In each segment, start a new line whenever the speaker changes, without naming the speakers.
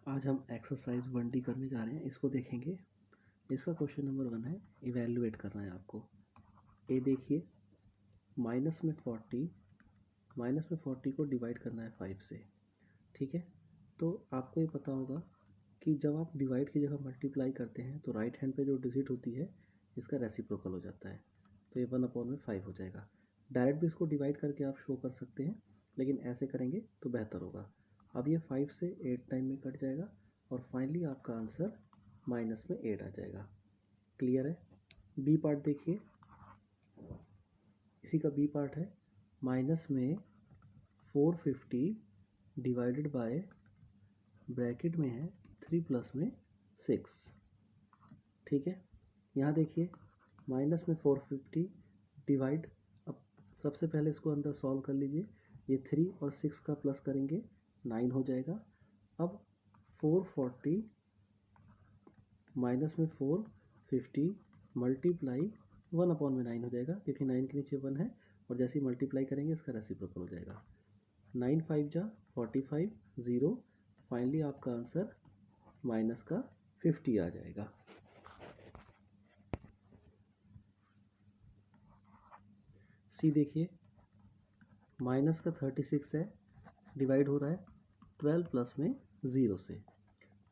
आज हम exercise 1D करने जा रहे हैं। इसको देखेंगे। इसका क्वेश्चन नंबर 1 है, इवैल्यूएट करना है आपको। ए देखिए, माइनस में 40 को डिवाइड करना है 5 से। ठीक है, तो आपको ये पता होगा कि जब आप डिवाइड की जगह मल्टीप्लाई करते हैं तो राइट हैंड पे जो डिजिट होती है इसका रेसिप्रोकल हो जाता है, तो ये 1/5 हो जाएगा। डायरेक्ट भी इसको डिवाइड करके आप शो कर सकते हैं, लेकिन ऐसे करेंगे तो बेहतर होगा। अब ये 5 से 8 टाइम में कट जाएगा और फाइनली आपका आंसर माइनस में 8 आ जाएगा। क्लियर है? बी पार्ट देखिए, इसी का बी पार्ट है, माइनस में 450 डिवाइडेड बाय ब्रैकेट में है 3 प्लस में 6। ठीक है, यहाँ देखिए माइनस में 450 डिवाइड, अब सबसे पहले इसको अंदर सॉल्व कर लीजिए। ये 3 और 6 का प्लस करेंगे 9 हो जाएगा। अब 440 माइनस में 450 मल्टीप्लाई 1/9 हो जाएगा, क्योंकि 9 के नीचे 1 है और जैसे ही मल्टीप्लाई करेंगे इसका रेसिप्रोकल हो जाएगा। 9 5 जा 45, 0। फाइनली आपका आंसर माइनस का 50 आ जाएगा। सी देखिए, माइनस का 36 है, डिवाइड हो रहा है 12 प्लस में 0 से,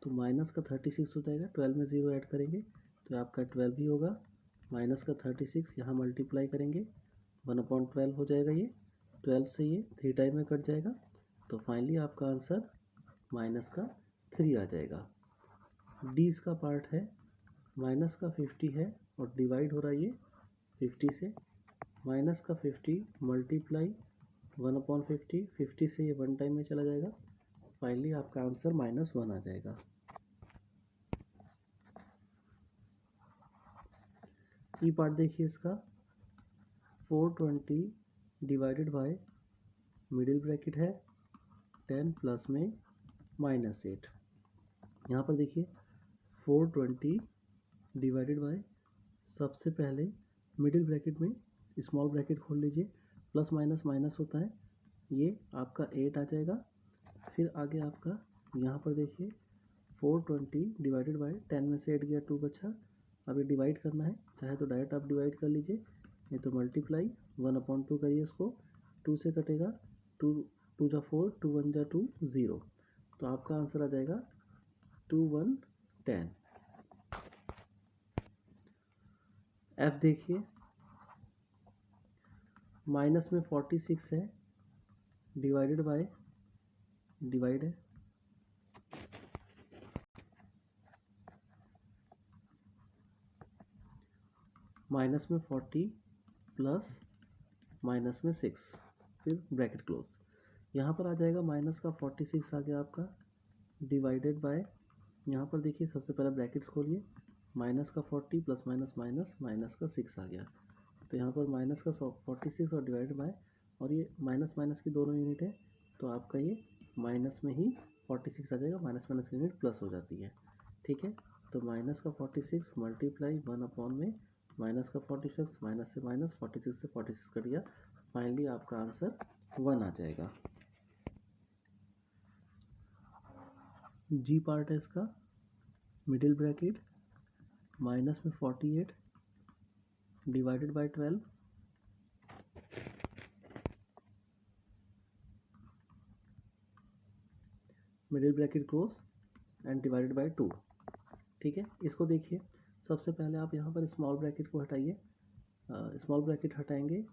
तो माइनस का 36 हो जाएगा। 12 में 0 ऐड करेंगे तो आपका 12 ही होगा। माइनस का 36 यहाँ मल्टीप्लाई करेंगे 1/12 हो जाएगा। ये 12 से ये 3 टाइम में कट जाएगा, तो फाइनली आपका आंसर माइनस का 3 आ जाएगा। डी इसका पार्ट है, माइनस का 50 है और डिवाइड हो रहा है ये 50 से। माइनस का 50 मल्टीप्लाई 1/50, 50 से ये 1 टाइम में चला जाएगा। फाइनली आपका आंसर -1 आ जाएगा। ई पार्ट देखिए इसका, 420 डिवाइडेड बाय मिडिल ब्रैकेट है 10 प्लस में -8। यहाँ पर देखिए 420 डिवाइडेड बाय, सबसे पहले मिडिल ब्रैकेट में स्मॉल ब्रैकेट खोल लीजिए, प्लस माइनस माइनस होता है, ये आपका 8 आ जाएगा। फिर आगे आपका यहाँ पर देखिए 420 डिवाइडेड बाय 10 में से 8 गया 2 बचा। अब ये डिवाइड करना है, चाहे तो डायरेक्ट आप डिवाइड कर लीजिए, नहीं तो मल्टीप्लाई 1/2 करिए इसको। 2 से कटेगा, 2 2 जा 4, 2 1 जा 2, 0। तो आपका आंसर आ जाएगा 2 1 10। एफ देखिए, माइनस में 46 है, डिवाइडेड बाय, डिवाइड है, माइनस में 40 प्लस माइनस में 6, फिर ब्रैकेट क्लोज। यहाँ पर आ जाएगा माइनस का 46 आ गया आपका, डिवाइडेड बाय, यहाँ पर देखिए सबसे पहले ब्रैकेट्स खोलिए, माइनस का 40 प्लस माइनस माइनस माइनस का 6 आ गया। तो यहाँ पर माइनस का 46 और डिवाइड बाय, और ये माइनस माइनस की दोनों यूनिट है, तो आपका ये माइनस में ही 46 आ जाएगा, माइनस माइनस की यूनिट प्लस हो जाती है। ठीक है, तो माइनस का 46 मल्टीप्लाई 1/, माइनस का 46, माइनस से माइनस, 46 से 46 कट गया। फाइनली आपका आंसर 1 आ जाएगा। जी पार्ट है इसका, मिडिल ब्रैकेट माइनस में 48 divided by 12, middle bracket close and divided bye 2। ठीक है, इसको देखिए, सबसे पहले आप यहाँ पर स्मॉल ब्रैकेट को हटाइए, स्मॉल ब्रैकेट हटाएंगे,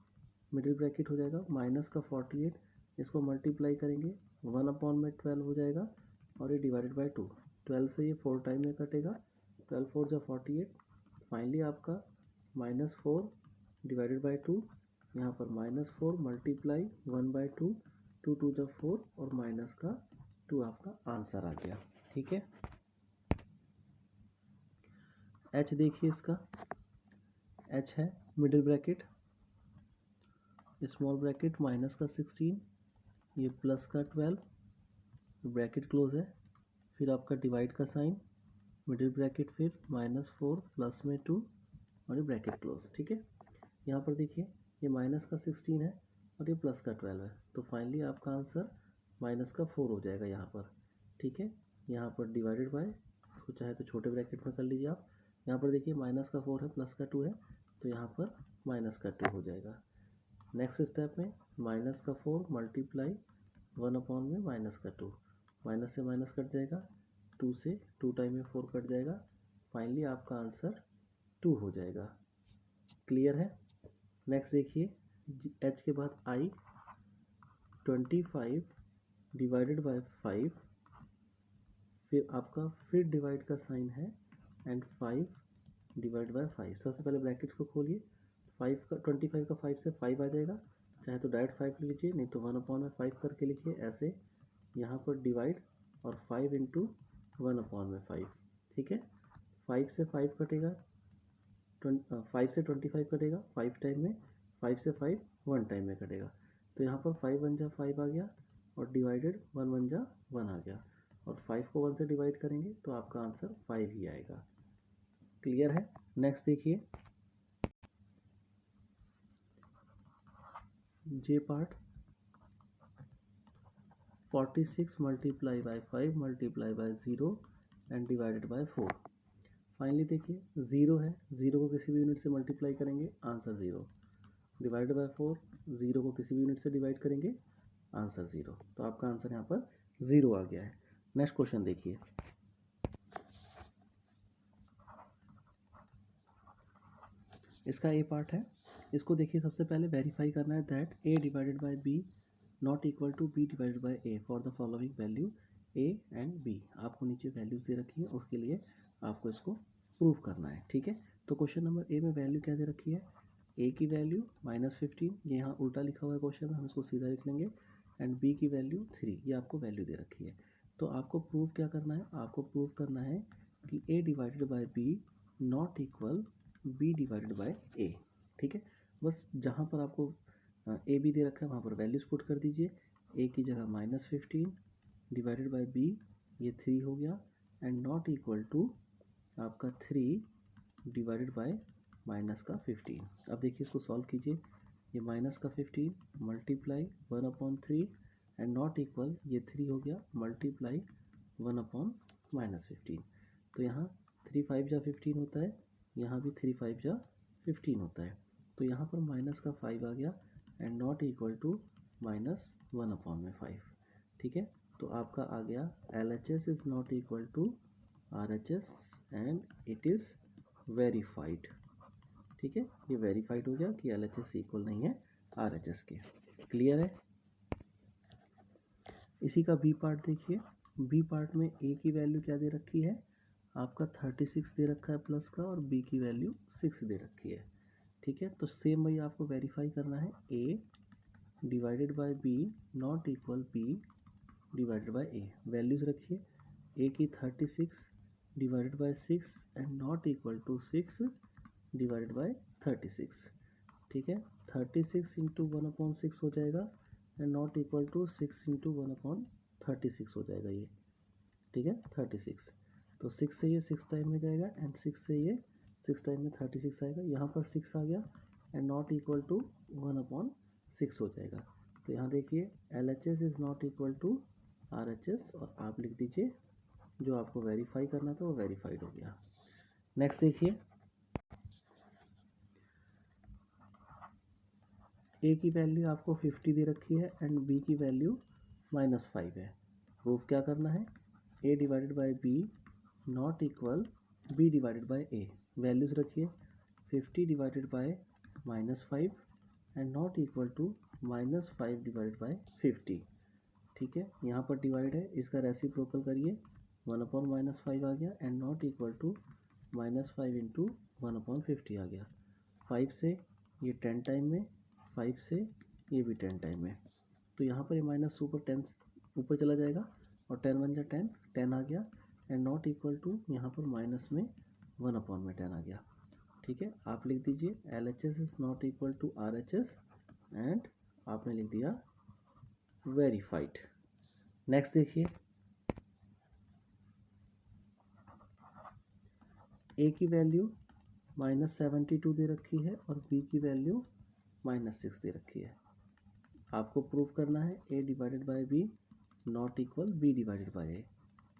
मिडिल ब्रैकेट हो जाएगा माइनस का 48, इसको मल्टीप्लाई करेंगे 1/12 हो जाएगा, और ये डिवाइडेड बाय 2। 12 से ये 4 टाइम में कटेगा, 12 4 जा 48। फाइनली आपका -4 डिवाइडेड बाय 2, यहाँ पर -4 मल्टीप्लाई 1/2, 2 2 जा 4 और माइनस का 2 आपका आंसर आ गया। ठीक है, एच देखिए इसका, एच है middle bracket, small bracket minus का 16, ये प्लस का 12, ब्रैकेट क्लोज है, फिर आपका डिवाइड का साइन, मिडिल ब्रैकेट, फिर -4 प्लस में 2 और ये ब्रैकेट क्लोज। ठीक है, यहाँ पर देखिए ये माइनस का 16 है और ये प्लस का 12 है, तो फाइनली आपका आंसर माइनस का 4 हो जाएगा यहाँ पर। ठीक है, यहाँ पर डिवाइडेड बाय, इसको चाहे तो छोटे ब्रैकेट में कर लीजिए आप। यहाँ पर देखिए माइनस का 4 है, प्लस का 2 है, तो यहाँ पर माइनस का 2 हो जाएगा। नेक्स्ट स्टेप में माइनस का 4 मल्टीप्लाई 1 अपॉन में माइनस का 2, माइनस से माइनस कट जाएगा, 2 से 2 टाइम में 4 कट जाएगा, फाइनली आपका आंसर 2 हो जाएगा। क्लियर है। नेक्स्ट देखिए h के बाद i, 25 डिवाइडेड बाय 5, फिर आपका फिर डिवाइड का साइन है एंड 5 डिवाइड बाय 5। सबसे पहले ब्रैकेट्स को खोलिए, 5 का 25 का 5 से 5 आ जाएगा, चाहे तो डायरेक्ट 5 लीजिए, नहीं तो 1 अपॉन में 5 करके लिखिए ऐसे। यहाँ पर डिवाइड और 5 इंटू 1 अपॉन में 5, ठीक है। 5 से 5 कटेगा, 5 से 25 कटेगा 5 टाइम में, 5 से 5 1 टाइम में कटेगा, तो यहाँ पर 5 1 जा 5 आ गया और डिवाइडेड 1 1 जा 1 आ गया, और 5 को 1 से डिवाइड करेंगे तो आपका आंसर 5 ही आएगा। क्लियर है। नेक्स्ट देखिए J part, 46 multiply by 5 multiply by 0 and divided by 4। Finally देखिए 0 है, 0 को किसी भी यूनिट से मल्टीप्लाई करेंगे आंसर 0, डिवाइड बाय 4, 0 को किसी भी यूनिट से डिवाइड करेंगे आंसर 0, तो आपका आंसर यहाँ पर 0 आ गया है। नेक्स्ट क्वेश्चन देखिए, इसका ए पार्ट है, इसको देखिए सबसे पहले वेरीफाई करना है that a divided by b not equal to b divided by a for the following value a and b। आपको नीचे वैल्यूज दे रखी है, उसके लिए आपको इसको प्रूव करना है, ठीक है। तो क्वेश्चन नंबर ए में वैल्यू क्या दे रखी है, a की वैल्यू -15, ये यहाँ उल्टा लिखा हुआ है क्वेश्चन में, हम इसको सीधा लिख लेंगे, एंड b की वैल्यू 3, ये आपको वैल्यू दे रखी है। तो आपको प्रूव क्या करना है, आपको प्रूव करना है कि a divided by b not equal b divided by a, ठीक है। बस जहाँ पर आपको ए बी दे रखा है वहाँ पर वैल्यूज पुट कर दीजिए, a की जगह -15 डिवाइडेड बाय b, ये 3 हो गया, एंड नॉट इक्वल टू आपका 3 डिवाइडेड बाय माइनस का 15। अब देखिए इसको सॉल्व कीजिए, ये माइनस का 15 मल्टीप्लाई 1/3 एंड नॉट इक्वल, ये 3 हो गया मल्टीप्लाई 1/-15। तो यहाँ 3 5 जा 15 होता है, यहाँ भी 3 5 जा 15 होता है, तो यहाँ पर माइनस का 5 आ गया एंड नॉट इक्वल टू -1/5, ठीक है। तो आपका आ गया LHS is not equal to RHS and it is verified, ठीक है। ये वेरीफाइड हो गया कि LHS इक्वल नहीं है RHS के। क्लियर है। इसी का बी पार्ट देखिए, बी पार्ट में ए की वैल्यू क्या दे रखी है, आपका 36 दे रखा है प्लस का, और बी की वैल्यू 6 दे रखी है, ठीक है। तो सेम वही आपको वेरीफाई करना है, A divided by B not equal B divided by A. Values रखिए, ए की 36 divided by 6 and not equal to 6 divided by 36, ठीक है। 36 इंटू 1/6 हो जाएगा and not equal to 6 into 1/36 हो जाएगा ये, ठीक है 36। तो 6 से ये 6 टाइम में जाएगा एंड 6 से ये 6 टाइम में 36 आएगा, यहाँ पर 6 आ गया एंड नॉट इक्वल टू 1/6 हो जाएगा। तो यहाँ देखिए LHS is not equal to RHS, और आप लिख दीजिए जो आपको वेरीफाई करना था वो वेरीफाइड हो गया। नेक्स्ट देखिए, ए की वैल्यू आपको 50 दे रखी है एंड बी की वैल्यू -5 है। प्रूफ क्या करना है, A divided by B not equal B divided by A. Values रखिए, 50 divided by -5 and not equal to -5 divided by 50, ठीक है। यहाँ पर डिवाइड है, इसका रेसिप्रोकल करिए, 1/-5 आ गया and not equal to -5 into 1/50 आ गया। 5 से ये 10 टाइम में, 5 से ये भी 10 टाइम में, तो यहाँ पर ये माइनस ऊपर 10 ऊपर चला जाएगा और 10 1 जा 10, 10 आ गया एंड नॉट इक्वल टू यहाँ पर माइनस में 1/10 आ गया, ठीक है। आप लिख दीजिए LHS is not equal to RHS and आपने लिख दिया वेरीफाइड। नेक्स्ट देखिए, ए की वैल्यू -72 दे रखी है और बी की वैल्यू -6 दे रखी है। आपको प्रूव करना है A divided by B not equal B divided by A.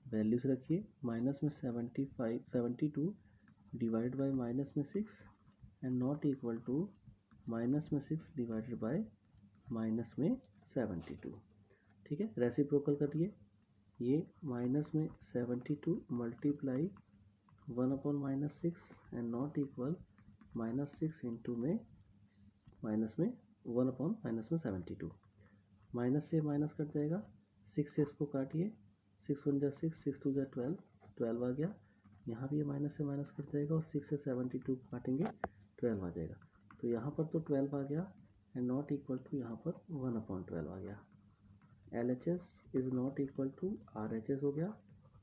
Values रखिए, माइनस में 72 डिवाइड बाय माइनस में 6 and not equal to minus में 6 डिवाइडेड बाय माइनस में 72। ठीक है, रेसिप्रोकल करिए, ये माइनस में 72 multiply 1/-6 and not equal -6 into में माइनस में 1/-72। माइनस से माइनस कट जाएगा, 6 से इसको काटिए, 6 1 जा 6, 6 2 जा 12, 12 आ गया। यहाँ भी ये माइनस से माइनस कट जाएगा और 6 से 72 काटेंगे, 12 आ जाएगा। तो यहाँ पर तो 12 आ गया एंड नॉट इक्वल टू यहाँ पर 1/12 आ गया। LHS is not equal to RHS हो गया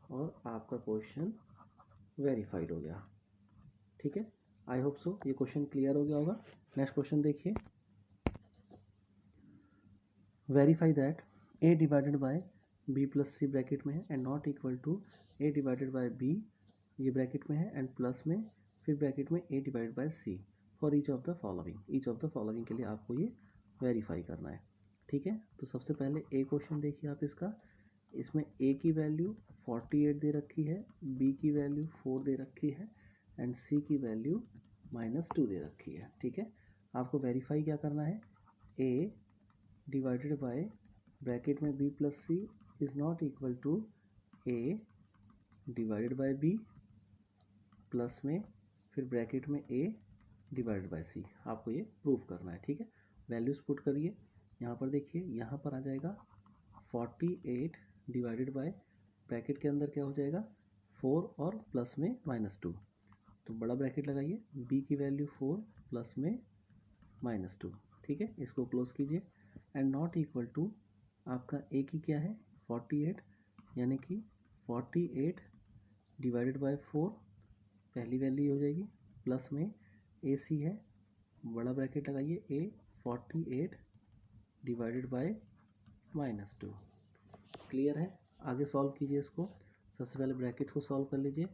और आपका क्वेश्चन वेरीफाइड हो गया। ठीक है, आई होप सो ये क्वेश्चन क्लियर हो गया होगा। नेक्स्ट क्वेश्चन देखिए, verify that A divided by B plus C bracket में है and not equal to A divided by B, ये ब्रैकेट में है एंड प्लस में फिर ब्रैकेट में A divided by C for each of the following के लिए आपको ये वेरीफाई करना है। ठीक है, तो सबसे पहले A क्वेश्चन देखिए आप इसका, इसमें A की वैल्यू 48 दे रखी है, B की वैल्यू 4 दे रखी है एंड C की वैल्यू -2 दे रखी है। ठीक है, आपको वेरीफाई क्या करना है, A डिवाइडेड बाय ब्रैकेट में B plus C is not equal to A divided by B plus में फिर ब्रैकेट में A डिवाइडेड बाय C, आपको ये प्रूफ करना है। ठीक है, वैल्यूज पुट करिए, यहाँ पर देखिए, यहाँ पर आ जाएगा 48 डिवाइडेड बाय ब्रैकेट के अंदर क्या हो जाएगा 4 और प्लस में -2, तो बड़ा ब्रैकेट लगाइए, B की वैल्यू 4 प्लस में -2। ठीक है, इसको क्लोज कीजिए एंड नॉट इक्वल टू आपका A की क्या है 48, यानी कि 48 डिवाइडेड बाय 4 पहली वैल्यू हो जाएगी, प्लस में AC है, बड़ा ब्रैकेट लगाइए, A 48 डिवाइडेड बाय -2। क्लियर है, आगे सॉल्व कीजिए इसको। सबसे पहले ब्रैकेट को सॉल्व कर लीजिए,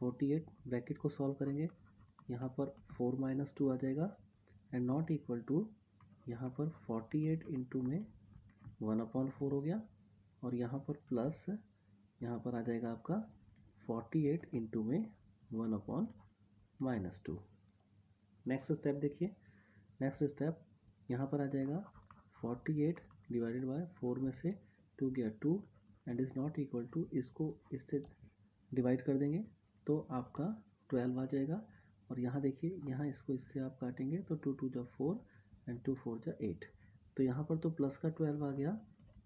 48 ब्रैकेट को सॉल्व करेंगे, यहाँ पर 4 - 2 आ जाएगा एंड नॉट इक्वल टू यहाँ पर 48 इंटू में 1/4 हो गया और यहाँ पर प्लस यहाँ पर आ जाएगा आपका 48 इंटू में 1/-2। नेक्स्ट स्टेप देखिए, नेक्स्ट स्टेप यहाँ पर आ जाएगा 48 डिवाइडेड बाय 4 में से 2 गया 2 and is not equal to, इसको इससे डिवाइड कर देंगे तो आपका 12 आ जाएगा और यहाँ देखिए, यहाँ इसको इससे आप काटेंगे तो 2 2 जा 4 एंड 2 4 जा 8, तो यहाँ पर तो प्लस का 12 आ गया,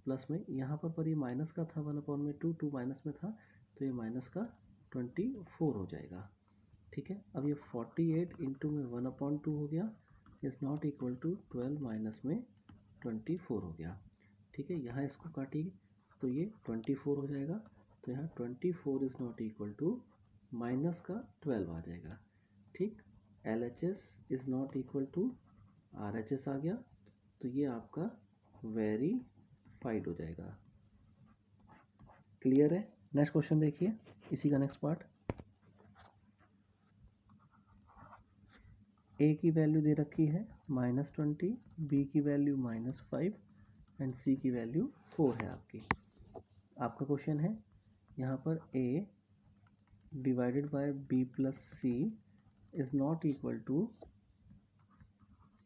प्लस में यहाँ पर ये माइनस का था 1/2, 2 माइनस में था तो ये माइनस का 24 हो जाएगा। ठीक है, अब ये 48 इंटू में 1/2 हो गया, is not equal to 12 minus में 24 हो गया। ठीक है, यहाँ इसको काटिए तो ये 24 हो जाएगा, तो यहाँ 24 is not equal to minus का 12 आ जाएगा। ठीक, LHS is not equal to RHS आ गया, तो ये आपका वेरीफाइड हो जाएगा। क्लियर है, नेक्स्ट क्वेश्चन देखिए, इसी का नेक्स्ट पार्ट। A की वैल्यू दे रखी है -20, B की वैल्यू -5 एंड C की वैल्यू 4 है आपकी। आपका क्वेश्चन है यहाँ पर A divided by B plus C is not equal to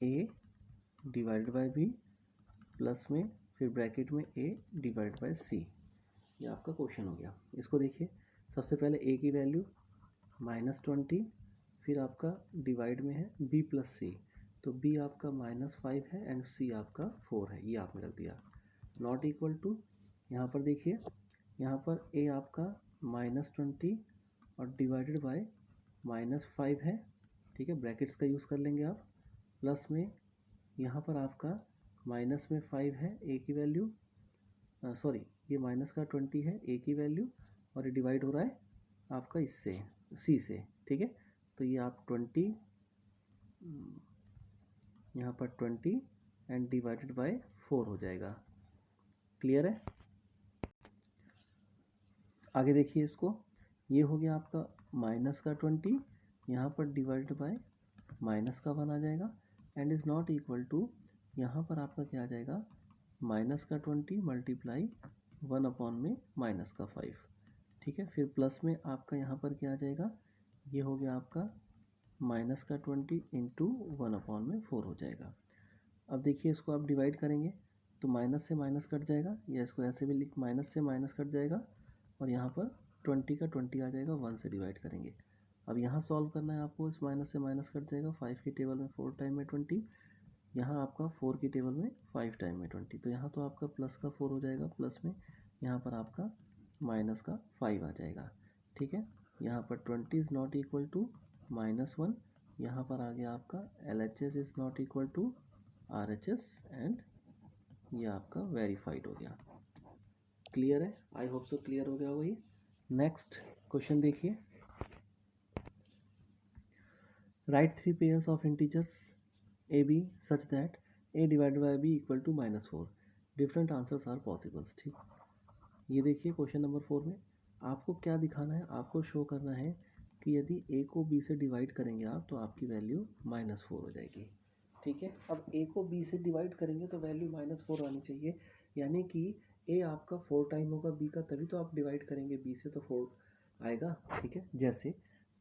A divided by B plus में फिर ब्रैकेट में A डिवाइड बाय C, ये आपका क्वेश्चन हो गया। इसको देखिए, सबसे पहले A की वैल्यू -20, फिर आपका डिवाइड में है B प्लस C, तो B आपका -5 है एंड C आपका 4 है, ये आपने रख दिया। नॉट इक्वल टू, यहाँ पर देखिए, यहाँ पर A आपका -20 और डिवाइडेड बाय -5 है। ठीक है, ब्रैकेट्स का यूज़ कर लेंगे आप, प्लस में यहाँ पर आपका माइनस में 5 है A की वैल्यू, सॉरी ये माइनस का 20 है A की वैल्यू और ये डिवाइड हो रहा है आपका इससे C से। ठीक है, तो ये आप 20 यहाँ पर 20 एंड डिवाइडेड बाय 4 हो जाएगा। क्लियर है, आगे देखिए इसको, ये हो गया आपका माइनस का 20, यहाँ पर डिवाइडेड बाय माइनस का 1 आ जाएगा and is not equal to, यहाँ पर आपका क्या आ जाएगा माइनस का 20 मल्टीप्लाई 1 अपॉन में माइनस का 5, ठीक है। फिर प्लस में आपका यहाँ पर क्या आ जाएगा, ये हो गया आपका माइनस का 20 इंटू 1/4 हो जाएगा। अब देखिए इसको आप डिवाइड करेंगे तो माइनस से माइनस कट जाएगा, या इसको ऐसे भी लिख, माइनस से माइनस कट जाएगा और यहाँ पर 20 का 20 आ जाएगा, 1 से डिवाइड करेंगे। अब यहाँ सॉल्व करना है आपको, इस माइनस से माइनस कट जाएगा, 5 की टेबल में 4 टाइम में 20, यहाँ आपका 4 की टेबल में 5 टाइम में 20, तो यहाँ तो आपका प्लस का 4 हो जाएगा, प्लस में यहाँ पर आपका माइनस का 5 आ जाएगा। ठीक है, यहाँ पर 20 इज़ नॉट इक्वल टू -1, यहाँ पर आ गया आपका LHS is not equal to RHS, and ये आपका वेरीफाइड हो गया। क्लियर है? आई होप सो क्लियर हो गया होगा ये। नेक्स्ट क्वेश्चन देखिए, write 3 pairs of integers a b such that a divided by b equal to -4, different answers are possibles. ठीक, ये देखिए क्वेश्चन नंबर 4 में आपको क्या दिखाना है, आपको शो करना है कि यदि a को b से डिवाइड करेंगे आप तो आपकी वैल्यू -4 हो जाएगी। ठीक है, अब a को b से डिवाइड करेंगे तो वैल्यू -4 आनी चाहिए, यानी कि a आपका 4 टाइम होगा b का, तभी तो आप डिवाइड करेंगे b से, तो 4 आएगा। ठीक है, जैसे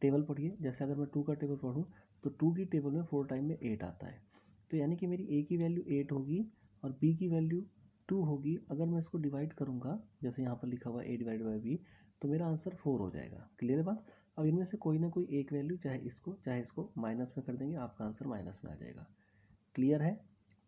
टेबल पढ़िए, जैसे अगर मैं 2 का टेबल पढ़ूँ तो 2 की टेबल में 4 टाइम में 8 आता है, तो यानी कि मेरी a की वैल्यू 8 होगी और b की वैल्यू 2 होगी। अगर मैं इसको डिवाइड करूँगा, जैसे यहाँ पर लिखा हुआ a डिवाइड बाई b, तो मेरा आंसर 4 हो जाएगा। क्लियर है बात? अब इनमें से कोई ना कोई एक वैल्यू, चाहे इसको माइनस में कर देंगे, आपका आंसर माइनस में आ जाएगा। क्लियर है?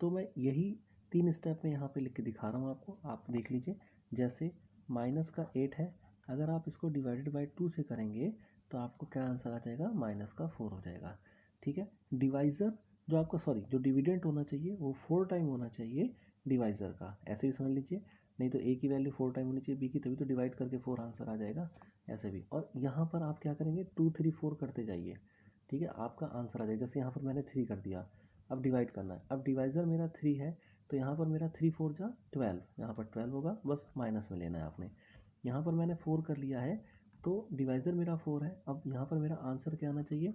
तो मैं यही 3 स्टेप में यहाँ पे लिख के दिखा रहा हूँ आपको, आप देख लीजिए। जैसे माइनस का 8 है, अगर आप इसको डिवाइडेड बाई 2 से करेंगे तो आपको क्या आंसर आ जाएगा, माइनस का 4 हो जाएगा। ठीक है, डिवाइज़र जो आपका, जो डिविडेंट होना चाहिए वो 4 टाइम होना चाहिए डिवाइज़र का, ऐसे भी समझ लीजिए। नहीं तो a की वैल्यू 4 टाइम होनी चाहिए b की, तभी तो डिवाइड करके 4 आंसर आ जाएगा, ऐसे भी। और यहाँ पर आप क्या करेंगे, 2 3 4 करते जाइए। ठीक है, आपका आंसर आ जाएगा। जैसे यहाँ पर मैंने 3 कर दिया, अब डिवाइड करना है। अब डिवाइज़र मेरा 3 है, तो यहाँ पर मेरा 3 4 जा 12, यहाँ पर 12 होगा, बस माइनस में लेना है आपने। यहाँ पर मैंने 4 कर लिया है, तो डिवाइज़र मेरा 4 है। अब यहाँ पर मेरा आंसर क्या आना चाहिए,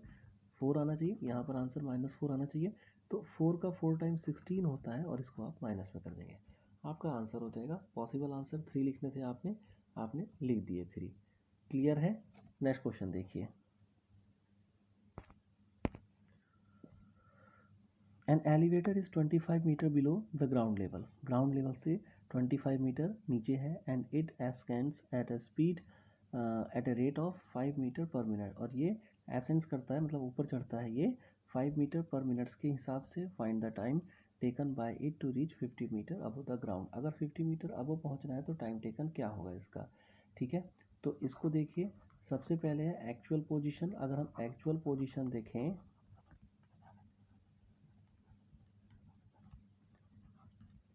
4 आना चाहिए, यहाँ पर आंसर -4 आना चाहिए। तो 4 का 4 टाइम 16 होता है, और इसको आप माइनस में कर देंगे, आपका आंसर हो जाएगा। पॉसिबल आंसर 3 लिखने थे आपने लिख दिए 3। क्लियर है? नेक्स्ट क्वेश्चन देखिए, an elevator is 25 metre below the ground level, ground level से 25 मीटर नीचे है, and it ascends at a speed at a rate of 5 metre per minute, और ये एसेंड्स करता है, मतलब ऊपर चढ़ता है ये 5 मीटर पर मिनट्स के हिसाब से। Find the time taken by it to reach 50 metre above the ground, अगर 50 मीटर अबव पहुंचना है तो टाइम टेकन क्या होगा इसका। ठीक है, तो इसको देखिए, सबसे पहले है एक्चुअल पोजीशन। अगर हम एक्चुअल पोजीशन देखें,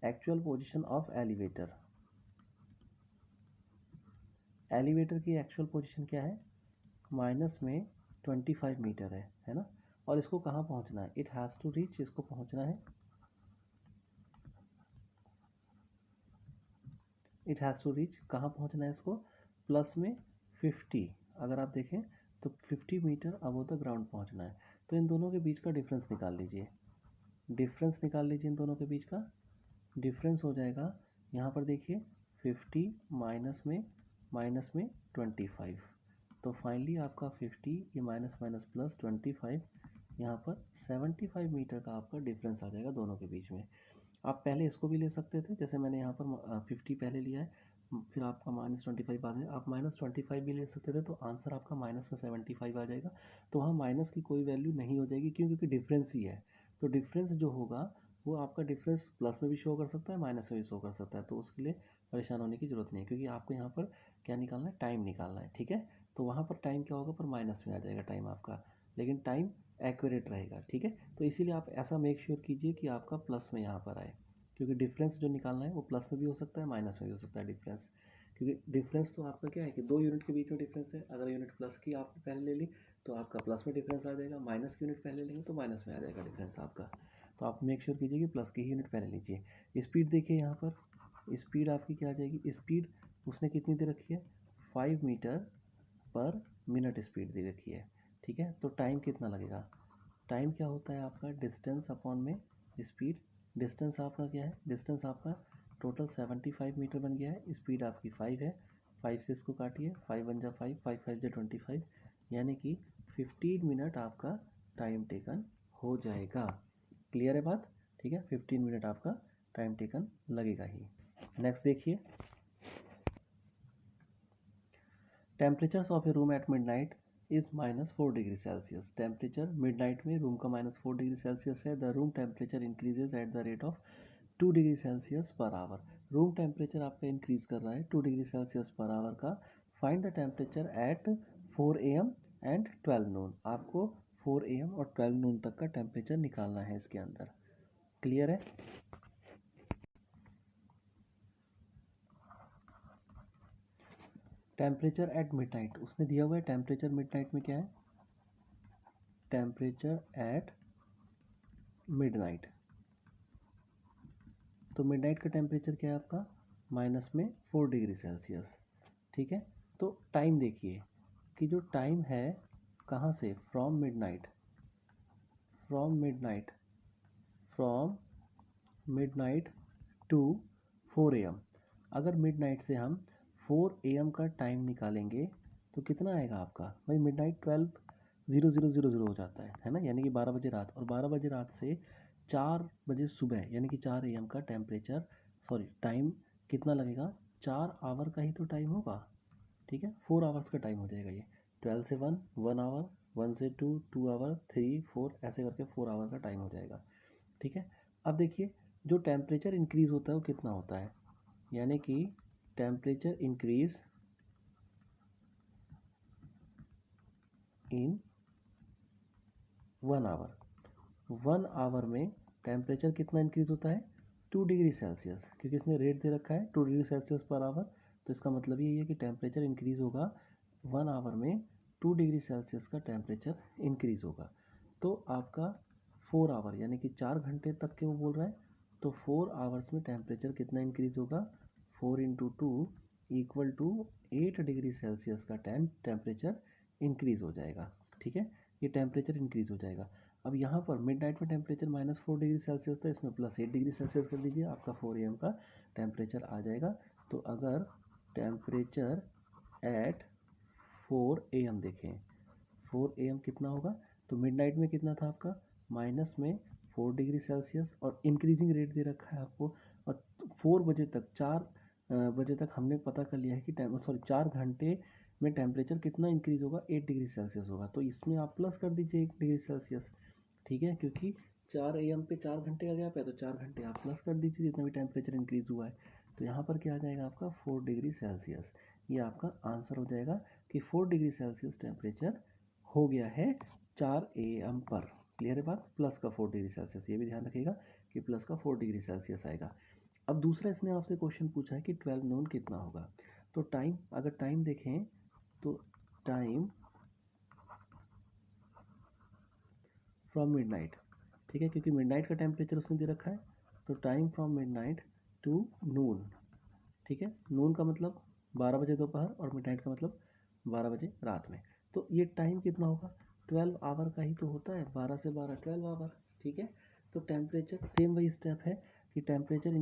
actual position of elevator, elevator की एक्चुअल पोजीशन क्या है, माइनस में 25 मीटर है ना। और इसको कहाँ पहुँचना है, इट हैज़ टू रीच, इसको पहुँचना है, इट हैज़ टू रीच, कहाँ पहुँचना है इसको, प्लस में 50। अगर आप देखें तो 50 मीटर अबव द ग्राउंड पहुँचना है। तो इन दोनों के बीच का डिफरेंस निकाल लीजिए, डिफरेंस निकाल लीजिए, इन दोनों के बीच का डिफरेंस हो जाएगा। यहाँ पर देखिए 50 माइनस में 25, तो फाइनली आपका 50, ये माइनस माइनस प्लस 25, यहाँ पर 75 मीटर का आपका डिफरेंस आ जाएगा दोनों के बीच में। आप पहले इसको भी ले सकते थे, जैसे मैंने यहाँ पर 50 पहले लिया है, फिर आपका -25 बाद में, आप -25 भी ले सकते थे, तो आंसर आपका माइनस में 75 आ जाएगा। तो वहाँ माइनस की कोई वैल्यू नहीं हो जाएगी, क्योंकि डिफरेंस ही है। तो डिफरेंस जो होगा वो आपका डिफरेंस प्लस में भी शो कर सकता है, माइनस में भी शो कर सकता है, तो उसके लिए परेशान होने की ज़रूरत नहीं है, क्योंकि आपको यहाँ पर क्या निकालना है, टाइम निकालना है। ठीक है, तो वहाँ पर टाइम क्या होगा, पर माइनस में आ जाएगा टाइम आपका, लेकिन टाइम एक्यूरेट रहेगा। ठीक है, तो इसीलिए आप ऐसा मेक श्योर कीजिए कि आपका प्लस में यहाँ पर आए, क्योंकि डिफरेंस जो निकालना है वो प्लस में भी हो सकता है, माइनस में भी हो सकता है डिफरेंस। क्योंकि डिफरेंस तो आपका क्या है कि 2 यूनिट के बीच में डिफरेंस है। अगर यूनिट प्लस की आपने पहले ले ली तो आपका प्लस में डिफरेंस आ जाएगा, माइनस की यूनिट पहले लेंगे तो माइनस में आ जाएगा डिफरेंस आपका। तो आप मेक श्योर कीजिए कि प्लस की ही यूनिट पहले लीजिए। स्पीड देखिए, यहाँ पर स्पीड आपकी क्या आ जाएगी, स्पीड उसने कितनी दे रखी है, 5 मीटर पर मिनट स्पीड दे रखी है। ठीक है, तो टाइम कितना लगेगा, टाइम क्या होता है आपका, डिस्टेंस अपॉन में स्पीड। डिस्टेंस आपका क्या है, डिस्टेंस आपका टोटल 75 मीटर बन गया है, स्पीड आपकी 5 है, 5 से इसको काटिए, 5 वन जा 5, 5 5 जा 25, यानी कि 15 मिनट आपका टाइम टेकन हो जाएगा। क्लियर है बात? ठीक है, 15 मिनट आपका टाइम टेकन लगेगा ही। नेक्स्ट देखिए, temperatures of A room at midnight is -4 degree Celsius. Temperature midnight में रूम का -4 डिग्री सेल्सियस है। The room temperature increases at the rate of 2 degree Celsius per hour. Room temperature आपका increase कर रहा है 2 degree Celsius per hour का। Find the temperature at 4 AM and 12 नून। आपको 4 AM और 12 नून तक का टेम्परेचर निकालना है इसके अंदर। क्लियर है? टेम्परेचर एट मिडनाइट उसने दिया हुआ है। टेम्परेचर मिडनाइट में क्या है? टेम्परेचर एट मिडनाइट, तो मिडनाइट का टेम्परेचर क्या है आपका? -4 डिग्री सेल्सियस। ठीक है, तो टाइम देखिए कि जो टाइम है कहाँ से, फ्रॉम मिडनाइट टू 4 AM। अगर मिडनाइट से हम 4 AM का टाइम निकालेंगे तो कितना आएगा आपका? भाई मिडनाइट 12:00 हो जाता है ना, यानी कि 12 बजे रात, और 12 बजे रात से 4 बजे सुबह यानी कि 4 AM का टाइम कितना लगेगा? 4 आवर का ही तो टाइम होगा। ठीक है, 4 आवर्स का टाइम हो जाएगा ये। 12 से 1 1 आवर, 1 से 2 2 आवर, 3 4 ऐसे करके 4 आवर का टाइम हो जाएगा। ठीक है, अब देखिए जो टेम्परेचर इंक्रीज होता है वो कितना होता है, यानी कि temperature increase in 1 hour. 1 hour में टेम्परेचर कितना इंक्रीज होता है? 2 डिग्री सेल्सियस, क्योंकि इसने रेट दे रखा है 2 डिग्री सेल्सियस पर आवर, तो इसका मतलब यही है कि टेम्परेचर इंक्रीज होगा 1 आवर में 2 डिग्री सेल्सियस का टेम्परेचर इंक्रीज होगा। तो आपका 4 आवर यानी कि 4 घंटे तक के वो बोल रहा है, तो 4 आवर्स में टेम्परेचर कितना इंक्रीज होगा? 4 × 2 = 8 डिग्री सेल्सियस का टेम्परेचर इंक्रीज हो जाएगा। ठीक है, ये टेम्परेचर इंक्रीज हो जाएगा। अब यहाँ पर मिडनाइट में टेम्परेचर -4 डिग्री सेल्सियस था, इसमें +8 डिग्री सेल्सियस कर दीजिए, आपका 4 AM का टेम्परेचर आ जाएगा। तो अगर टेम्परेचर एट 4 AM देखें, 4 AM कितना होगा? तो मिडनाइट में कितना था आपका? -4 डिग्री सेल्सियस, और इंक्रीजिंग रेट दे रखा है आपको, और 4 बजे तक 4 बजे तक हमने पता कर लिया है कि 4 घंटे में टेम्परेचर कितना इंक्रीज होगा? 8 डिग्री सेल्सियस होगा। तो इसमें आप प्लस कर दीजिए 1 डिग्री सेल्सियस। ठीक है, क्योंकि 4 AM पे 4 घंटे का गैप है, तो 4 घंटे आप प्लस कर दीजिए जितना भी टेम्परेचर इंक्रीज हुआ है। तो यहाँ पर क्या आ जाएगा आपका? 4 डिग्री सेल्सियस। ये आपका आंसर हो जाएगा कि 4 डिग्री सेल्सियस टेम्परेचर हो गया है 4 AM पर। क्लियर है बात? प्लस का 4 डिग्री सेल्सियस, ये भी ध्यान रखिएगा कि प्लस का 4 डिग्री सेल्सियस आएगा। अब दूसरा इसने आपसे क्वेश्चन पूछा है कि 12 नून कितना होगा। तो टाइम, अगर टाइम देखें तो टाइम फ्रॉम मिडनाइट, ठीक है, क्योंकि मिडनाइट का टेम्परेचर उसने दे रखा है, तो टाइम फ्रॉम मिडनाइट टू नून। ठीक है, नून का मतलब 12 बजे दोपहर, और मिडनाइट का मतलब 12 बजे रात में। तो ये टाइम कितना होगा? 12 आवर का ही तो होता है, 12 से 12 12 आवर। ठीक है, तो टेम्परेचर सेम वही स्टेप है कि temperature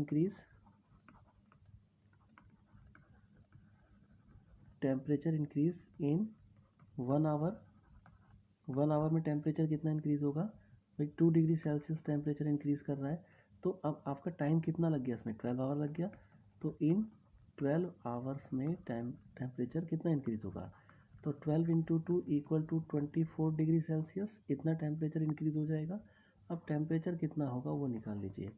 increase in 1 hour. 1 hour में टेम्परेचर कितना इंक्रीज होगा? भाई 2 डिग्री सेल्सियस टेम्परेचर इंक्रीज कर रहा है। तो अब आपका टाइम कितना लग गया इसमें? 12 आवर लग गया। तो इन 12 आवर्स में टेम्परेचर कितना इंक्रीज होगा? तो 12 × 2 = 24 डिग्री सेल्सियस, इतना टेम्परेचर इंक्रीज हो जाएगा। अब टेम्परेचर कितना होगा वो निकाल लीजिए।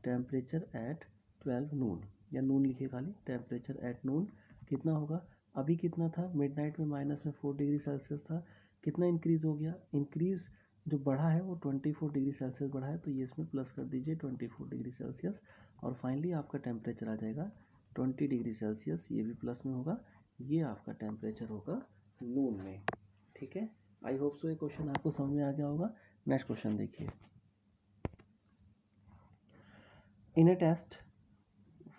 टेम्परेचर एट 12 नून, या नून लिखिए खाली, टेम्परेचर एट नून कितना होगा? अभी कितना था? मिडनाइट में -4 डिग्री सेल्सियस था, कितना इंक्रीज हो गया? इंक्रीज जो बढ़ा है वो 24 डिग्री सेल्सियस बढ़ा है, तो ये इसमें प्लस कर दीजिए 24 डिग्री सेल्सियस, और फाइनली आपका टेम्परेचर आ जाएगा 20 डिग्री सेल्सियस, ये भी प्लस में होगा। ये आपका टेम्परेचर होगा नून में। ठीक है, आई होप सो ये क्वेश्चन आपको समझ में आ गया होगा। नेक्स्ट क्वेश्चन देखिए। In a test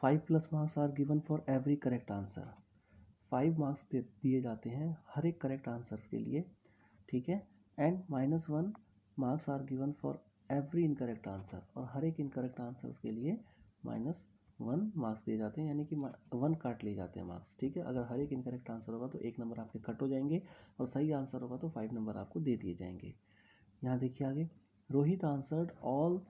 5+ marks are given for every correct answer. 5 marks दिए जाते हैं हर एक करेक्ट आंसर्स के लिए। ठीक है, and -1 marks are given for every incorrect answer, और हर एक इनकरेक्ट आंसर्स के लिए 1 मार्क्स दिए जाते हैं, यानी कि 1 काट लिए जाते हैं मार्क्स, ठीक है। अगर हर एक इनकरेक्ट आंसर होगा तो 1 नंबर आपके कट हो जाएंगे, और सही आंसर होगा तो 5 नंबर आपको दे दिए जाएंगे। यहाँ देखिए आगे, Rohit answered all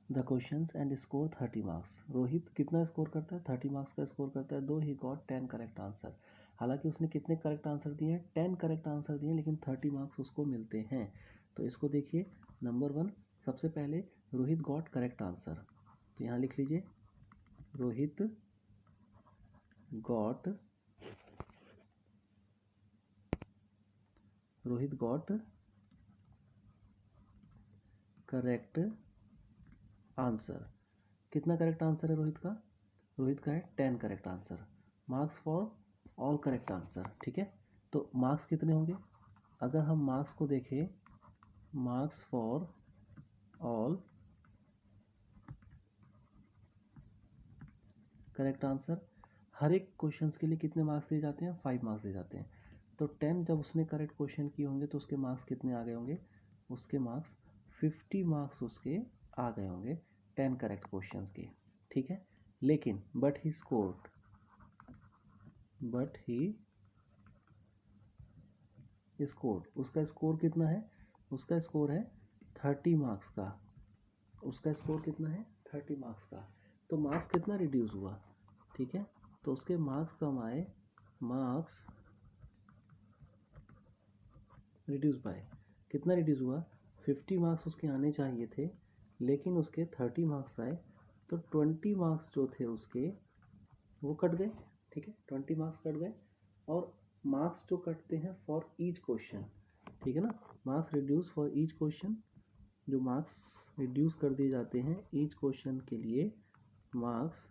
the questions and score 30 marks. Rohit कितना स्कोर करता है? 30 मार्क्स का स्कोर करता है, दो ही गॉट 10 करेक्ट आंसर। हालांकि उसने कितने करेक्ट आंसर दिए हैं? 10 करेक्ट आंसर दिए हैं, लेकिन 30 मार्क्स उसको मिलते हैं। तो इसको देखिए, नंबर 1, सबसे पहले रोहित गॉट करेक्ट आंसर, तो यहाँ लिख लीजिए रोहित गॉट करेक्ट आंसर। कितना करेक्ट आंसर है रोहित का? रोहित का है 10 correct answer. Marks for all correct answer, ठीक है। तो मार्क्स कितने होंगे? अगर हम मार्क्स को देखें, marks for all correct answer, हर एक क्वेश्चंस के लिए कितने मार्क्स दिए जाते हैं? 5 मार्क्स दिए जाते हैं। तो 10 जब उसने करेक्ट क्वेश्चन किए होंगे तो उसके मार्क्स कितने आ गए होंगे? उसके मार्क्स 50 मार्क्स उसके आ गए होंगे 10 करेक्ट क्वेश्चंस के, ठीक है। लेकिन बट ही स्कोर्ड, उसका स्कोर कितना है? उसका स्कोर है 30 मार्क्स का। उसका स्कोर कितना है? 30 मार्क्स का। तो मार्क्स कितना रिड्यूस हुआ, ठीक है। तो उसके मार्क्स कम आए, मार्क्स रिड्यूस बाय, कितना रिड्यूस हुआ? 50 मार्क्स उसके आने चाहिए थे, लेकिन उसके 30 मार्क्स आए, तो 20 मार्क्स जो थे उसके वो कट गए, ठीक है। 20 मार्क्स कट गए, और मार्क्स जो कटते हैं फॉर ईच क्वेश्चन, ठीक है ना, marks reduce for each question, जो मार्क्स रिड्यूस कर दिए जाते हैं ईच क्वेश्चन के लिए, marks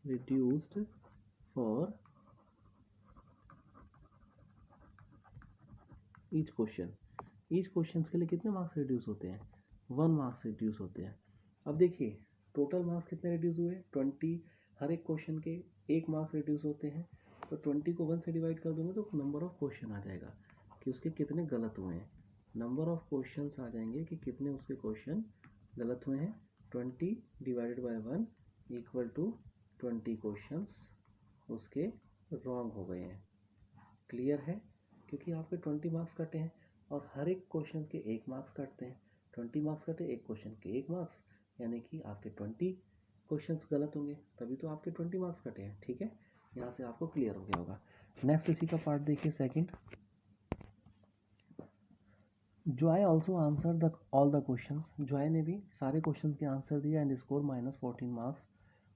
reduced for each question के लिए कितने मार्क्स रिड्यूस होते हैं? 1 मार्क्स रिड्यूस होते हैं। अब देखिए टोटल मार्क्स कितने रिड्यूस हुए? 20। हर एक क्वेश्चन के 1 मार्क्स रिड्यूस होते हैं, तो 20 को 1 से डिवाइड कर दूंगा तो नंबर ऑफ क्वेश्चन आ जाएगा कि उसके कितने गलत हुए हैं। नंबर ऑफ क्वेश्चन आ जाएंगे कि कितने उसके क्वेश्चन गलत हुए हैं। 20 divided by 1 equal to 20 question उसके रॉन्ग हो गए हैं। क्लियर है? क्योंकि आपके 20 मार्क्स कटे हैं, और हर एक क्वेश्चन के 1 मार्क्स कटते हैं। 20 मार्क्स कटे, एक क्वेश्चन के 1 मार्क्स, यानी कि आपके 20 क्वेश्चंस गलत होंगे, तभी तो आपके 20 मार्क्स कटे हैं, ठीक है। यहाँ से आपको क्लियर हो गया होगा। नेक्स्ट इसी का पार्ट देखिए, second. Joy also answer the all the questions. Joy ने भी सारे क्वेश्चन के आंसर दिया एंड स्कोर -14 मार्क्स।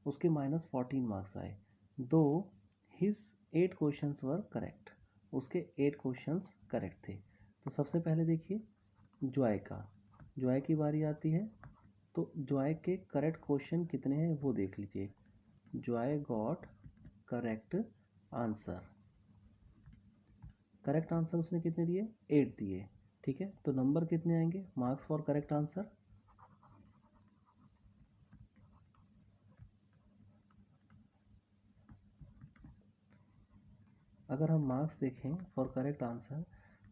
उसके -14 मार्क्स आए, दो हिज 8 क्वेश्चंस वर करेक्ट। उसके 8 क्वेश्चंस करेक्ट थे। तो सबसे पहले देखिए जॉय की बारी आती है, तो जॉय के करेक्ट क्वेश्चन कितने हैं वो देख लीजिए। Joy got correct answer, correct answer उसने कितने दिए? 8 दिए, ठीक है। तो नंबर कितने आएंगे? मार्क्स फॉर करेक्ट आंसर, अगर हम मार्क्स देखें फॉर करेक्ट आंसर,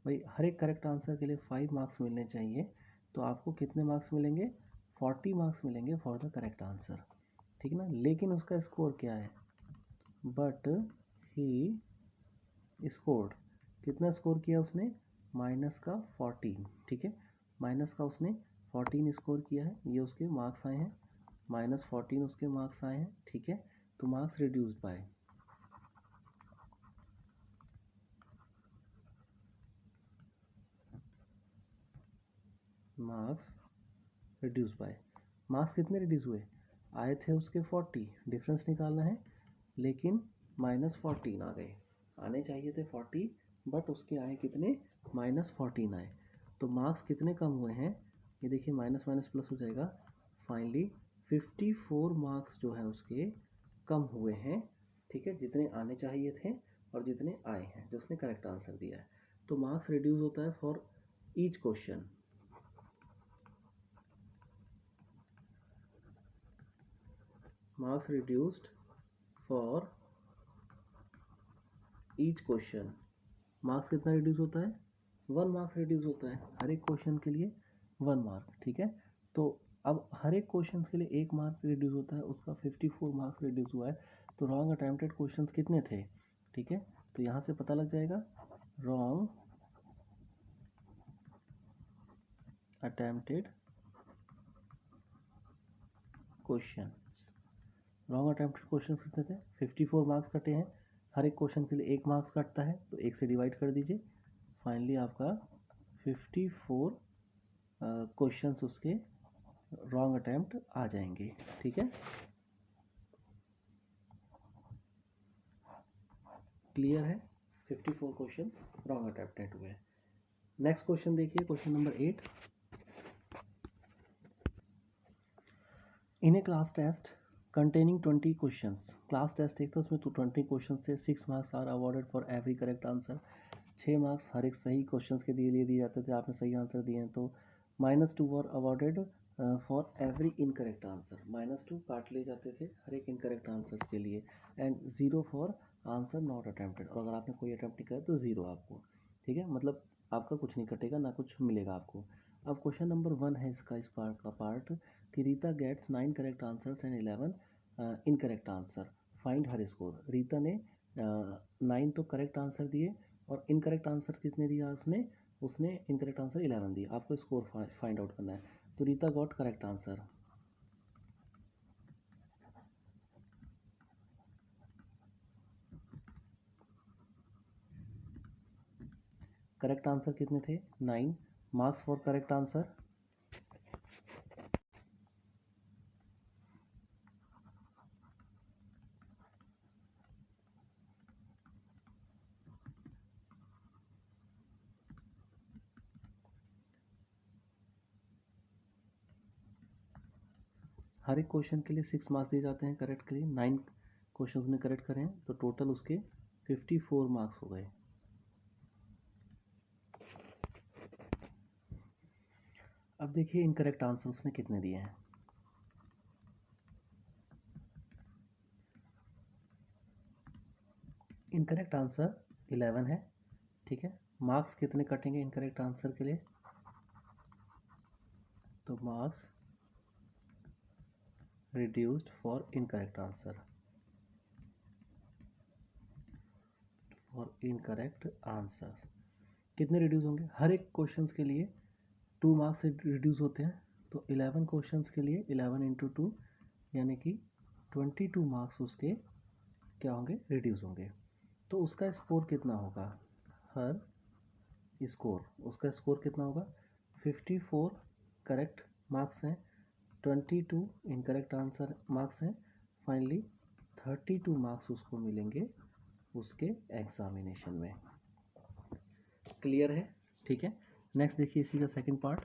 भाई हर एक करेक्ट आंसर के लिए 5 मार्क्स मिलने चाहिए, तो आपको कितने मार्क्स मिलेंगे? 40 मार्क्स मिलेंगे फॉर द करेक्ट आंसर, ठीक है ना। लेकिन उसका स्कोर क्या है? बट ही स्कोर्ड, कितना स्कोर किया उसने? -14, ठीक है। माइनस का उसने 14 स्कोर किया है, ये उसके मार्क्स आए हैं, -14 उसके मार्क्स आए हैं, ठीक है। तो marks reduced by, marks reduce by, marks कितने रिड्यूस हुए? आए थे उसके 40, डिफरेंस निकालना है, लेकिन -14 आ गए। आने चाहिए थे 40, बट उसके आए कितने? -14 आए। तो मार्क्स कितने कम हुए हैं? ये देखिए माइनस माइनस प्लस हो जाएगा, फाइनली 54 मार्क्स जो है उसके कम हुए हैं, ठीक है, जितने आने चाहिए थे और जितने आए हैं, जो उसने करेक्ट आंसर दिया है। तो मार्क्स रिड्यूस होता है for each question, marks reduced for each question. Marks कितना रिड्यूस होता है? 1 मार्क्स रिड्यूस होता है, हर एक क्वेश्चन के लिए 1 मार्क, ठीक है। तो अब हर एक क्वेश्चन के लिए 1 मार्क रिड्यूस होता है, उसका 54 मार्क्स रिड्यूस हुआ है, तो रॉन्ग अटेम्प्टेड क्वेश्चन कितने थे, ठीक है। तो यहाँ से पता लग जाएगा wrong attempted question, wrong attempted question कितने थे, 54 मार्क्स कटे हैं, हर एक क्वेश्चन के लिए 1 मार्क्स कटता है, तो 1 से डिवाइड कर दीजिए, फाइनली आपका 54 क्वेश्चंस उसके रॉन्ग अटेम्प्ट आ जाएंगे, ठीक है। क्लियर है, 54 क्वेश्चंस रॉन्ग अटेम्प्टेड हुए। नेक्स्ट क्वेश्चन देखिए, question number 8। In a class test containing 20 questions, class test एक था, उसमें तो 20 क्वेश्चन थे, 6 marks are awarded for every correct answer, 6 marks हर एक सही क्वेश्चन के लिए दिए जाते थे, आपने सही आंसर दिए हैं तो। -2 वर awarded for every incorrect answer, -2 काट लिए जाते थे हर एक इनकरेक्ट आंसर्स के लिए, and 0 for answer not attempted, और अगर आपने कोई अटेम्प्ट नहीं किया तो 0 आपको, ठीक है, मतलब आपका कुछ नहीं कटेगा, ना कुछ मिलेगा आपको। अब क्वेश्चन नंबर 1 है इसका, इस पार्ट का पार्ट कि Rita gets 9 correct answers and 11 incorrect answer, find her score. Rita ने 9 तो करेक्ट आंसर दिए और इनकरेक्ट आंसर कितने दिया उसने, उसने इनकरेक्ट आंसर 11 दिया, आपको स्कोर फाइंड आउट करना है। तो Rita got correct answer, correct answer कितने थे 9, मार्क्स फॉर करेक्ट आंसर, हर एक क्वेश्चन के लिए 6 मार्क्स दिए जाते हैं करेक्ट के लिए, 9 क्वेश्चन उसने करेक्ट करे हैं तो टोटल उसके 54 मार्क्स हो गए। अब देखिए इनकरेक्ट आंसर उसने कितने दिए हैं, इनकरेक्ट आंसर 11 है, ठीक है। मार्क्स कितने कटेंगे इनकरेक्ट आंसर के लिए, तो marks reduced for incorrect answer, for incorrect answers कितने रिड्यूस होंगे, हर एक क्वेश्चंस के लिए 2 मार्क्स रिड्यूस होते हैं, तो 11 क्वेश्चंस के लिए 11 इंटू 2 यानी कि 22 मार्क्स उसके क्या होंगे, रिड्यूस होंगे। तो उसका स्कोर कितना होगा, हर स्कोर, उसका स्कोर कितना होगा, 54 करेक्ट मार्क्स हैं, 22 इनकरेक्ट आंसर मार्क्स हैं, फाइनली 32 मार्क्स उसको मिलेंगे उसके एग्जामिनेशन में। क्लियर है, ठीक है। नेक्स्ट देखिए इसी का second part.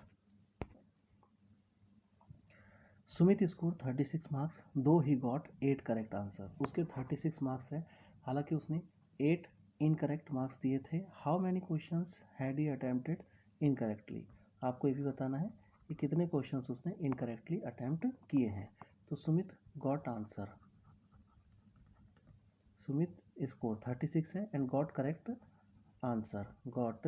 Sumit score 36 marks दो ही गॉट 8 करेक्ट आंसर, उसके 36 मार्क्स है, हालांकि उसने 8 इनकरेक्ट मार्क्स दिए थे। How many questions had he attempted incorrectly, आपको ये भी बताना है कि कितने क्वेश्चंस उसने इनकरेक्टली अटेम्प्ट किए हैं। तो Sumit got answer, Sumit score 36 है and got correct answer, got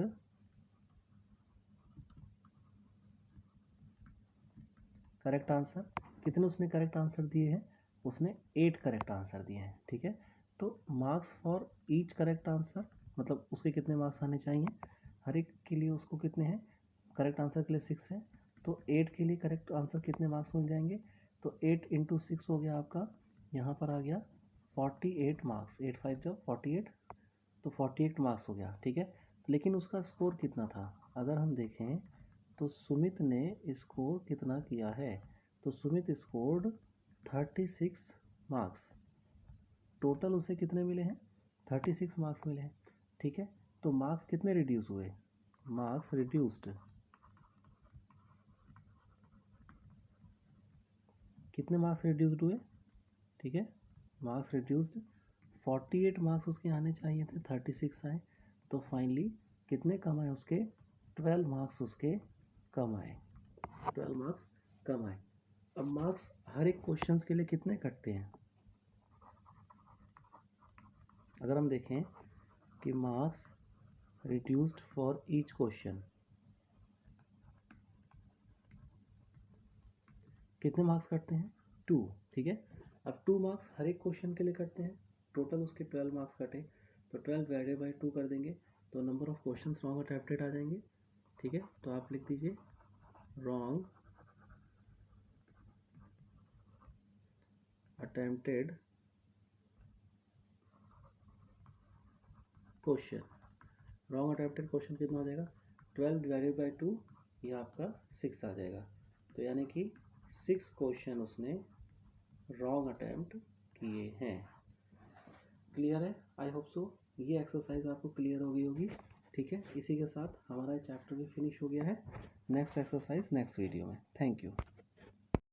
correct answer, कितने उसने करेक्ट आंसर दिए हैं, उसने 8 करेक्ट आंसर दिए हैं, ठीक है। तो marks for each correct answer, मतलब उसके कितने मार्क्स आने चाहिए, हर एक के लिए उसको कितने हैं, करेक्ट आंसर के लिए 6 है, तो 8 के लिए करेक्ट आंसर कितने मार्क्स मिल जाएंगे, तो 8 इंटू 6 हो गया आपका, यहाँ पर आ गया 48 मार्क्स, 8 5 जब 48, तो 48 मार्क्स हो गया, ठीक है। लेकिन उसका स्कोर कितना था, अगर हम देखें तो सुमित ने स्कोर कितना किया है, तो सुमित स्कोर्ड 36 मार्क्स, टोटल उसे कितने मिले हैं, 36 मार्क्स मिले हैं, ठीक है। तो मार्क्स कितने रिड्यूस हुए, मार्क्स रिड्यूस्ड, कितने मार्क्स रिड्यूस्ड हुए, ठीक है, मार्क्स रिड्यूस्ड 48 मार्क्स उसके आने चाहिए थे, 36 आए, तो फाइनली कितने कम आए उसके, 12 मार्क्स उसके कम आए, 12 मार्क्स कम आए। अब मार्क्स हर एक क्वेश्चंस के लिए कितने कटते हैं, अगर हम देखें कि marks reduced for each question, कितने मार्क्स काटते हैं 2, ठीक है। अब 2 मार्क्स हर एक क्वेश्चन के लिए करते हैं, टोटल उसके 12 मार्क्स कटे, तो 12 डिवाइडेड बाई 2 कर देंगे तो number of question wrong attempted आ जाएंगे, ठीक है। तो आप लिख दीजिए wrong attempted question. Wrong attempted question कितना हो जाएगा 12 डिवाइडेड बाई 2, ये आपका 6 आ जाएगा। तो यानी कि 6 क्वेश्चन उसने रॉन्ग अटेम्प्ट किए हैं। क्लियर है? आई होप सो ये एक्सरसाइज आपको क्लियर हो गई होगी, ठीक है। इसी के साथ हमारा चैप्टर भी फिनिश हो गया है। नेक्स्ट एक्सरसाइज नेक्स्ट वीडियो में। Thank you.